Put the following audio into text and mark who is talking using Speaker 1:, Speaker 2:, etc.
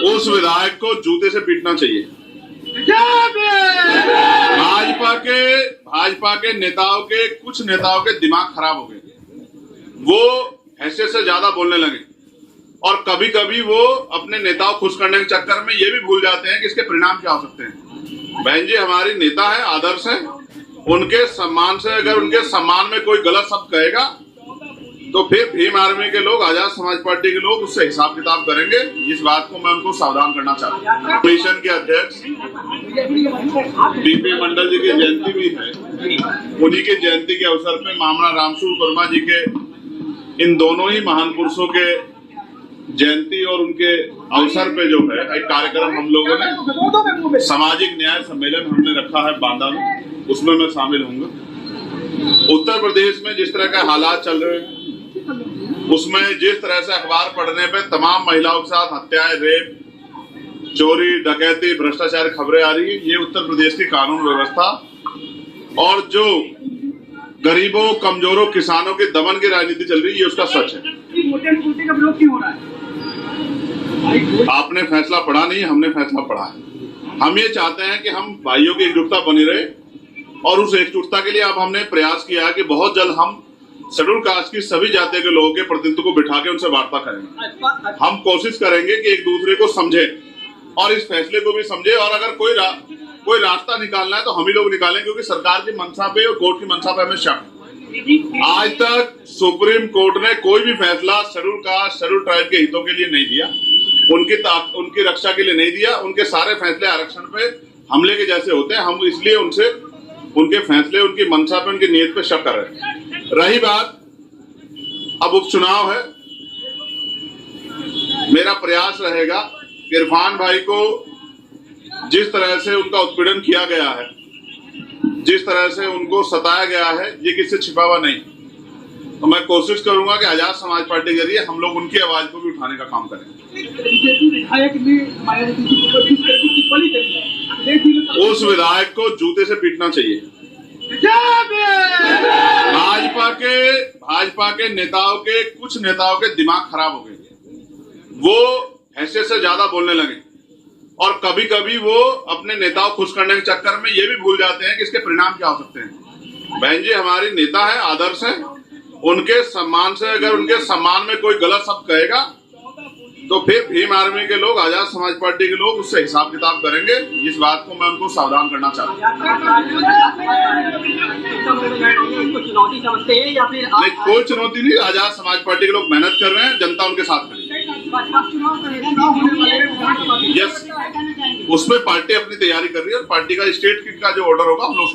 Speaker 1: उस विधायक को जूते से पीटना चाहिए। भाजपा के नेताओं के कुछ नेताओं के दिमाग खराब हो गए, वो हैसियत से ज्यादा बोलने लगे और कभी कभी वो अपने नेताओं खुश करने के चक्कर में ये भी भूल जाते हैं कि इसके परिणाम क्या हो सकते हैं। बहन जी हमारी नेता है, आदर्श है, उनके सम्मान से अगर उनके सम्मान में कोई गलत शब्द कहेगा तो फिर भीम आर्मी के लोग, आजाद समाज पार्टी के लोग उससे हिसाब किताब करेंगे। इस बात को मैं उनको सावधान करना चाहता हूँ। कमीशन के अध्यक्ष बीपी मंडल जी की जयंती भी है, उन्हीं के जयंती के अवसर पे मामला रामसूर वर्मा जी के, इन दोनों ही महान पुरुषों के जयंती और उनके अवसर पे जो है एक कार्यक्रम हम लोगों ने सामाजिक न्याय सम्मेलन हमने रखा है बांदा में, उसमें मैं शामिल होऊंगा। उत्तर प्रदेश में जिस तरह के हालात चल रहे हैं, उसमें जिस तरह से अखबार पढ़ने पे तमाम महिलाओं के साथ हत्याएं, रेप, चोरी, डकैती, भ्रष्टाचार खबरें आ रही है, ये उत्तर प्रदेश की कानून व्यवस्था और जो गरीबों, कमजोरों, किसानों के दमन की राजनीति चल रही है, ये उसका सच है। आपने फैसला पढ़ा नहीं, हमने फैसला पढ़ा है। हम ये चाहते हैं कि हम भाइयों की एकजुटता बनी रहे और उस एकजुटता के लिए अब हमने प्रयास किया है कि बहुत जल्द हम शेड्यूल कास्ट की सभी जाति के लोगों के प्रतिनिधित्व को बिठा के उनसे वार्ता करेंगे। हम कोशिश करेंगे कि एक दूसरे को समझे और इस फैसले को भी समझे, और अगर कोई रास्ता निकालना है तो हम ही लोग निकालें, क्योंकि सरकार की मंशा पे और कोर्ट की मंशा पे हमें शक है। आज तक सुप्रीम कोर्ट ने कोई भी फैसला शेड्यूल कास्ट, शेड्यूल ट्राइब के हितों के लिए नहीं दिया, उनकी रक्षा के लिए नहीं दिया। उनके सारे फैसले आरक्षण पे हमले के जैसे होते हैं। हम इसलिए उनसे उनके फैसले, उनकी मंशा पे, उनकी नीयत पे शक कर रहे हैं। रही बात, अब उपचुनाव है, मेरा प्रयास रहेगा इरफान भाई को जिस तरह से उनका उत्पीड़न किया गया है, जिस तरह से उनको सताया गया है, ये किससे छिपा हुआ नहीं। तो मैं कोशिश करूंगा कि आजाद समाज पार्टी के जरिए हम लोग उनकी आवाज को भी उठाने का काम करें। उस विधायक को जूते से पीटना चाहिए। भाजपा के नेताओं के कुछ नेताओं के दिमाग खराब हो गए, वो हैसियत से ज्यादा बोलने लगे और कभी कभी वो अपने नेताओं खुश करने के चक्कर में ये भी भूल जाते हैं कि इसके परिणाम क्या हो सकते हैं। बहन जी हमारी नेता है, आदर्श है, उनके सम्मान से अगर उनके सम्मान में कोई गलत शब्द कहेगा तो फिर भीम आर्मी के लोग, आजाद समाज पार्टी के लोग उससे हिसाब किताब करेंगे। इस बात को मैं उनको सावधान करना चाहता हूँ। नहीं, कोई चुनौती नहीं, आजाद समाज पार्टी के लोग मेहनत कर रहे हैं, जनता उनके साथ खड़ी है। यस, उसमें पार्टी अपनी तैयारी कर रही है और पार्टी का स्टेट किट का जो ऑर्डर होगा हम लोग